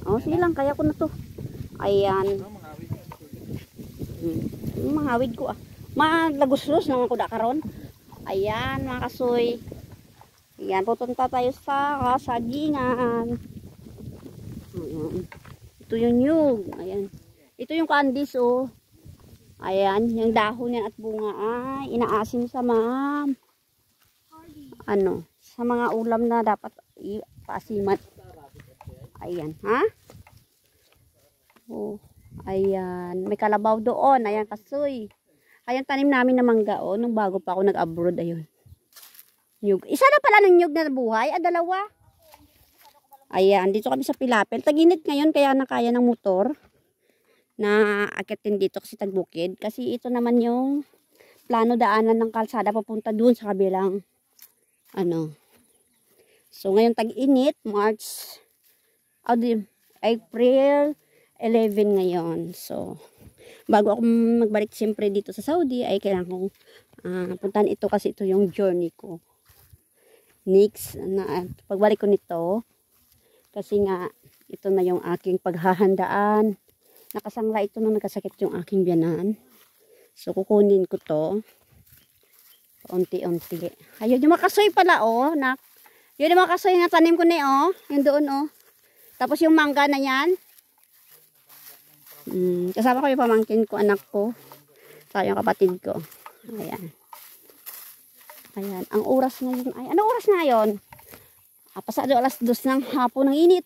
Oh, sige lang, kaya ko na to. Ayan. Mangawid ko ah. Malagos-los naman ko da karon. Ayan, mga kasoy. Ayan, pupunta tayo sa kasagingan. Ayan. Ito yung nyug. Ayan. Ito yung candies oh. Ayan, yung dahon niya at bunga ay inaasim sa mga sa mga ulam na dapat ipaasimat. Ayan, ha? Oh, ayan, may kalabaw doon. Ayan, kasoy. Ayan, tanim namin na mangga oh, nung bago pa ako nag-abroad. Ayun. Nyug. Isa na pala ng nyug na buhay, dalawa. Ayan, dito kami sa Pilapil. Taginit ngayon kaya nakaya ng motor na akitin dito kasi tagbukid. Kasi ito naman yung plano daanan ng kalsada papunta dun sa kabilang So ngayon tag-init, April 11 ngayon. So bago ako magbalik siyempre dito sa Saudi ay kailangan kong puntahan ito kasi ito yung journey ko. Next na pagbalik ko nito kasi nga ito na yung aking paghahandaan. Nakasangla ito nung nagkasakit yung aking biyanan. So, kukunin ko to. Unti-unti. Ayun, yung makasoy pala, oh. Yun yung makasoy na tanim ko na, oh. Yung doon, oh. Tapos yung mangga na yan. Kasama ko yung pamangkin ko, anak ko. Saka yung kapatid ko. Ayan. Ayan. Ang oras ngayon ay, ano oras ngayon? Pasado 2:00 ng hapon ng init.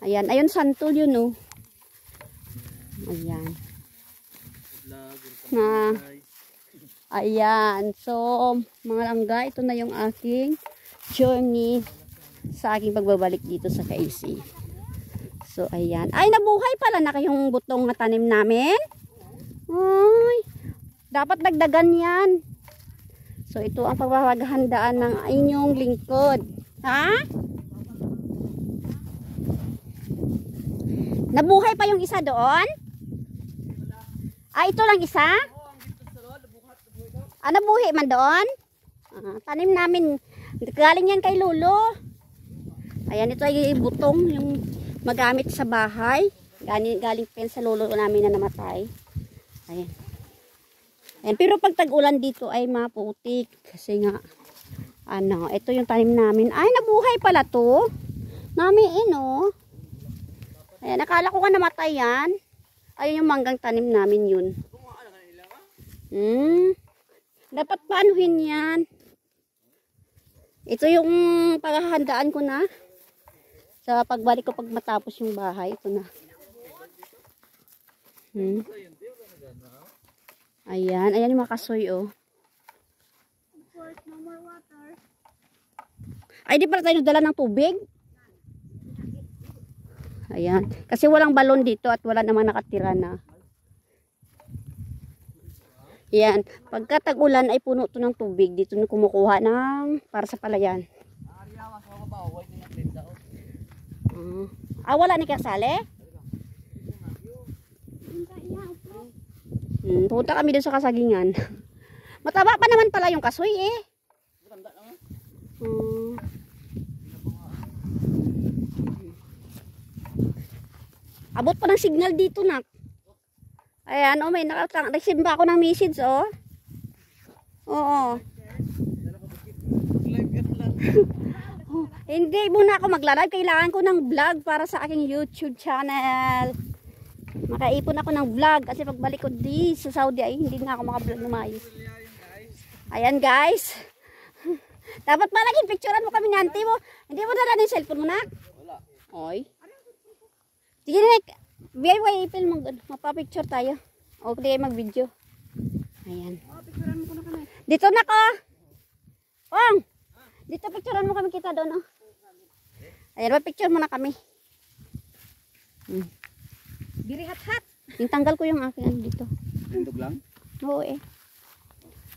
Ayan. Ayun, santol yun, oh. Ayan. Ayan. So, mga langga, ito na yung aking journey sa aking pagbabalik dito sa KC. So, ayan. Ay, nabuhay pala na kayong butong na tanim namin. Ay, dapat dagdagan yan. So, ito ang pagpapaghandaan ng inyong lingkod. Ha? Nabuhay pa yung isa doon? Ito lang isa? Nabuhay man doon? Tanim namin. Galing yan kay Lolo. Ayan, ito ay butong yung magamit sa bahay. Galing pen sa Lolo namin na namatay. Ayan. Ayan. Pero pag tag-ulan dito ay maputik. Kasi nga, ito yung tanim namin. Ay, nabuhay pala to. Namin, Ayan, nakala ko nga namatay yan. Ayun yung manggang tanim namin yun. Dapat paanuhin yan. Ito yung paghahandaan ko na. Sa pagbalik ko pag matapos yung bahay. Ito na. Ayan. Ayan yung makasoy oh. Ay di pala tayo nagdala ng tubig. Ayan. Kasi walang balon dito at wala namang nakatira na. Ayan. Pagka tag-ulan ay puno to ng tubig. Dito na kumukuha ng para sa palayan. Wala ni kasali? Punta kami doon sa kasagingan. Mataba pa naman pala yung kasoy eh. Abot pa ng signal dito nak. Ayan may receive ba ako ng message oh. Oo. Hindi muna ako magla-live. Kailangan ko ng vlog para sa aking YouTube channel. Makaipon ako ng vlog kasi pagbalik ko di sa Saudi ay hindi na ako maka-vlog na maayos. Ayan guys. Dapat pa lagi picturean mo kami ni auntie mo. Hindi mo dala yung cellphone mo na? Wala. Oy. Sige Nick. Biyay ipil mo. Mapapicture tayo. O di mag-video. Ayan. Picturean mo ko na kami. Dito na ko. Ong. Dito picturean mo kami kita doon oh. Ayan, picture mo na kami. Diri hat-hat. Yung tanggal ko yung akin dito. Tindog lang? Oo eh.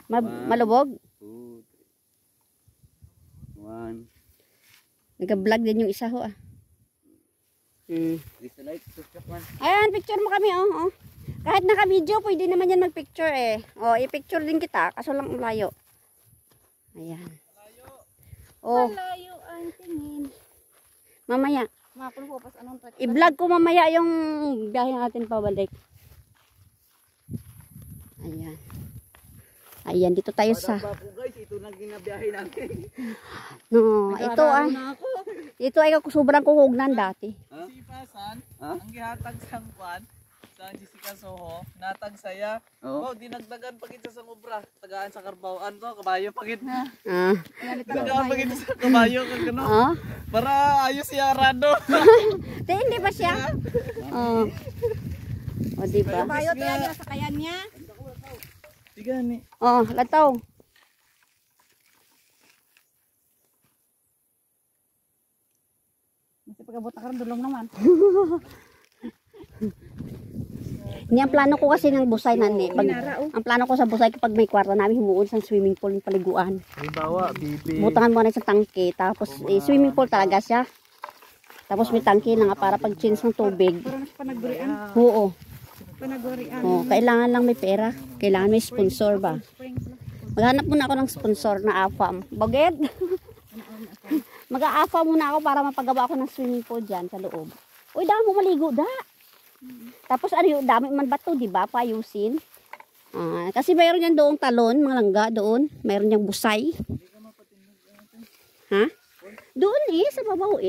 Malubog. 1. Nag-vlog din yung isa ho ah. Ayan, picture mo kami oh. Kahit naka-video, pwede naman yan mag-picture eh. I-picture din kita, kaso lang layo. Ayan. Malayo ang tingin. Mamaya. I-vlog ko mamaya yung biyahe natin pabalik. Ayan. Ayan, dito tayo sa... Guys, ito na ginabiyahe natin. No, ito ay sobrang kuhugnan dati. Sipasan, ang gihatag sang kwan, sa Jessica Soho, natag saya. Oo. Oh, dinagdagan pagit sa obra, tagaan sa Karbawaan to, kabayo pagit. Ah. Tagaan pagit sa kabayo kag ano. Oh. Para ayos si Arado. Hindi ba siya? Oh. O, diba? Kabayo talaga sa kayan niya. Tiga ni. Oh, lataw. Kasi pagabot na karon dulong naman. Hindi ang plano ko kasi ng busay na ni. Ang plano ko sa busay kapag may kwarta namin humuon sa swimming pool ng paliguan. Halimbawa, bibi. Butangan mo na sa tangke. Tapos swimming pool talaga siya. Tapos may tangke na nga para pag change ng tubig. Pero mas panagurian. Oo. Panagurian. Oh, kailangan lang may pera. Kailangan may sponsor ba? Maghanap muna ako ng sponsor na AFAM. Baged? Mag-a-AFAM muna ako para mapagawa ako ng swimming pool dyan sa loob. Uy, dami mo maligo da. Tapos ano yung dami man bato, di ba? Payusin. Kasi mayroon yan doong talon, mga langga doon. Mayroon yang busay. Ha? Doon sa babaw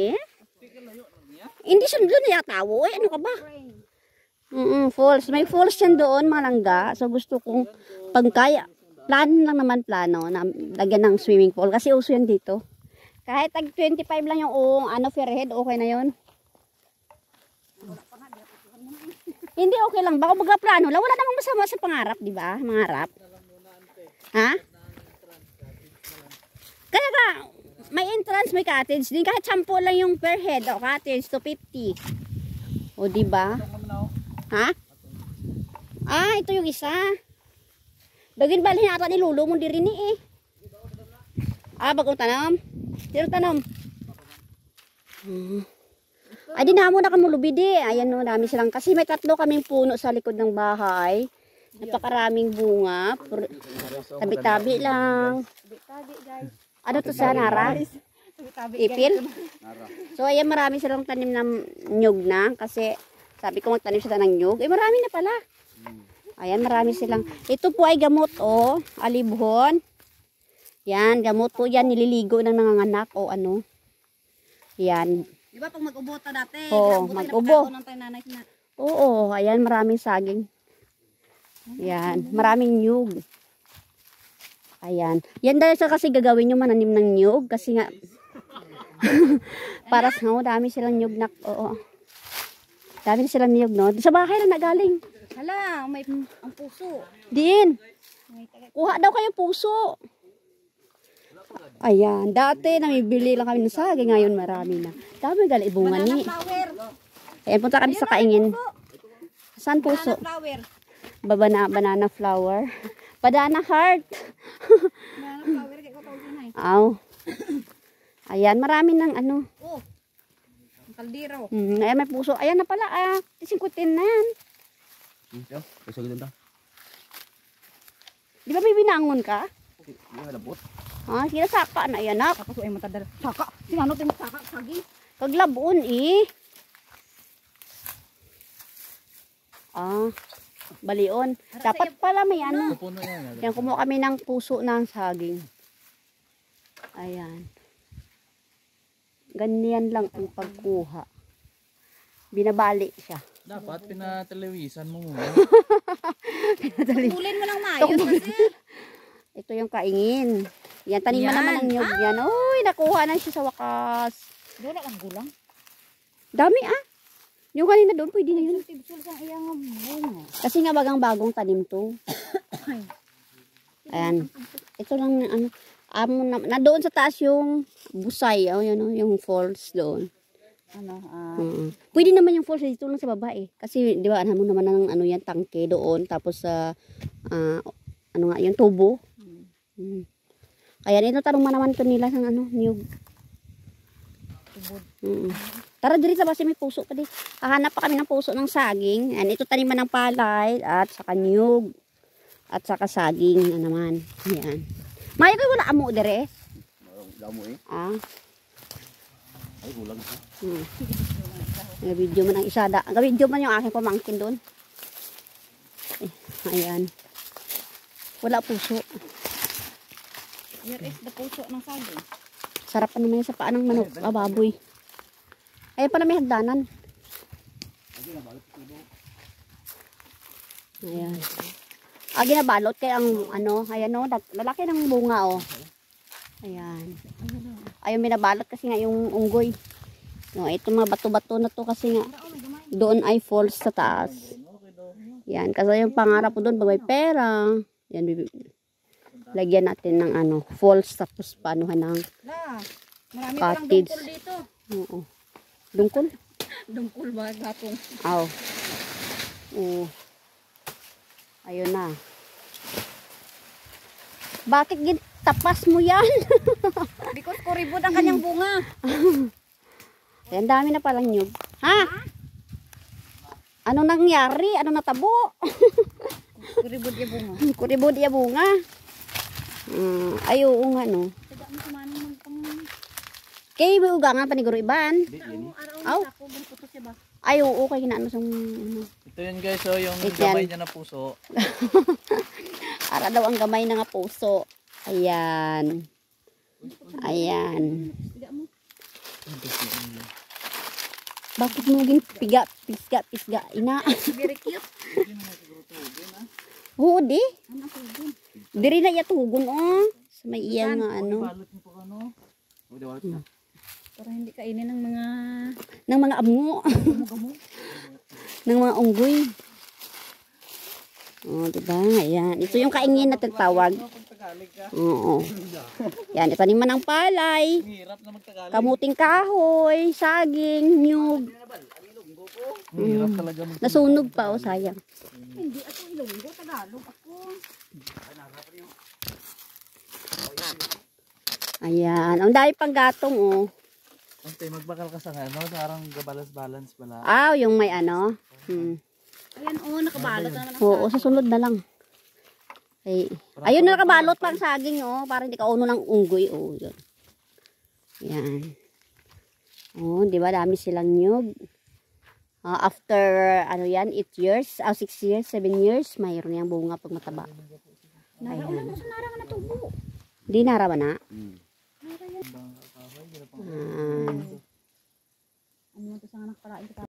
Hindi siya doon nayatawo ano ka ba? Falls. May falls yan doon, mga langga. So gusto kong pagkaya. Plano lang naman plano na lagyan ng swimming pool. Kasi uso yan dito. Kahit tag 25 lang yung fair head, okay na yon. Hindi okay lang. Baka magplano lang. Wala namang masama sa pangarap, di ba? Mangarap. Ha? Kaya ka, may entrance, may cottage din. Kahit 10 lang yung per head o cottage to 50. O, di ba? Ha? Ito yung isa. Dagin balhin ata ni Lolo mo diri ni bagong tanam. Sino tanam? Ay, di na mo na kamulubidi. Ayan no, dami silang. Kasi may 3 kaming puno sa likod ng bahay. Napakaraming bunga. Tabi-tabi lang. Ano to sa Nara? Ipil? So, ayan, marami silang tanim ng nyug na. Kasi, sabi ko magtanim sila ng nyug. Marami na pala. Ayan, marami silang. Ito po ay gamot, alibhon. Yan, gamot po yan. Nililigo ng nanganganak o ano. Yan. Di ba pag mag-ubo ta dati? Oo, mag-ubo. Nanay na. Oo, ayan, maraming saging. Ayan, maraming nyug. Ayan. Yan dahil sa kasi gagawin nyo mananim ng nyug. Kasi nga, para sa dami silang nyug na, dami silang nyug, no? Sa bahay na nagaling. Hala, may ang puso. Din. Kuha daw kayo puso. Ayan, dati namibili lang kami ng saging, ngayon marami na. Dami gali bunga ni. Flower. Ayan, punta kami sa kaingin. Saan puso? Flower. Banana flower. Banana heart. Banana flower kay ko tawag na. Aw. Ayan, marami ng ano. Oh. Ang kaldero. Ayan, may puso. Ayan na pala, 50 na yan. Kasi ganda ta. Di ba may binangon ka? Iya, labot. Sinasaka na yan, nak. Tapos ay matadala. Saka. Sinano tayo saka sagi. Kaglabon balion. Dapat pala may ano. Puno yan. Yan, kumuha kami ng puso ng saging. Ayan. Ganyan lang ang pagkuha. Binabali siya. Dapat pinatelewisan mo muna. Tulin mo lang maayos kasi. Ito yung kaingin. Yan, taniman Yan. naman ng nyug yan. Uy, nakuha na siya sa wakas. Doon ang gulang. Dami Yung kanina doon, pwede na yun. Tibsul sang iyang bunga. Kasi nga bagong bagong tanim to. Ayan. Ito lang na doon sa taas yung busay. Yung falls doon. Pwede naman yung falls dito lang sa baba Kasi di ba ano mo naman ng yan tangke doon tapos sa yung tubo. Kaya ito tanong naman to nila sang niyog. Tara diri sa base may puso pa di. Hahanap pa kami ng puso ng saging. Yan, ito taniman ng palay at saka niyog. At saka saging na naman. Yan. Maya kayo wala amo dire. Damo Ay ulang. Nag-video man ang isa. Nag-video man yung aking pamangkin doon. Ayan. Wala puso. Here is the puso ng saging. Sarap pa naman yung sa paa ng manok. Baboy. Ayan pala may hagdanan. Ayan. Ginabalot kaya ang ano, ayan o, lalaki ng bunga o. Ayan. Ayun binabalot kasi nga yung unggoy. No, ito mga bato-bato na to kasi nga doon ay falls sa taas. Yan, kasi yung pangarap ko doon pag may pera. Yan, lagyan natin ng ano, falls tapos panuhan ng La, marami palang cottage. dungkol dito. Oo. Dungkol? Dungkol ba gatong? Aw. Oo. Ayun na. Bakit tapas mo yan? Because kuribot ang kanyang bunga. Ayan, dami na palang nyug. Ha? Ano nangyari? Ano natabo? Kuribot yung bunga. Kuribod iya bunga. Ay, oo nga no. Taga mo kumanin ng pang... Kay buga nga paniguro iban. Araw-araw Aw. na ako, buntot siya ba? Ay, oo kay ginaano sa ano. Ito yun guys, oh, yung Ito gamay yan. niya na puso. Ara daw ang gamay na nga puso. Ayan. Ayan. Taga mo. Bakit mo naging pisga, ina? Very cute. Oo, di. Ano ako yun? Diri na yatugon, oh. Sa may iya nga, ano. Balot mo pa ano. Para hindi kainin ng mga... Ng mga amgo. Ng mga unggoy. Oh, diba? Ayan. Ito yung kaingin na tagtawag. Pag Tagalog ka, Oo. Yan, itaniman ng palay. ang hirap na magtagalog. Kamuting kahoy, saging, nyug. Ang hirap talaga Nasunog pa, oh, sayang. Hindi ako Ilonggo, Tagalog ako. Ayan. Ang dahil pang gatong, oh. Ante, magbakal ka sa ano, parang gabalas-balance pala. Yung may ano. Ayan oh, nakabalot na naman ang Oo, sa sunod na lang. Ay, ayun na nakabalot pang saging, oh. Para hindi ka uno ng unggoy, oh. Yun. Yan. Oh, di ba dami silang nyug. After, ano yan, 8 years, 6 years, 7 years, mayroon yung bunga pag mataba. Naraulan mo sa narangan na tubo. Di naraman na. Nara yan. Ah. Ano mo ito sa anak para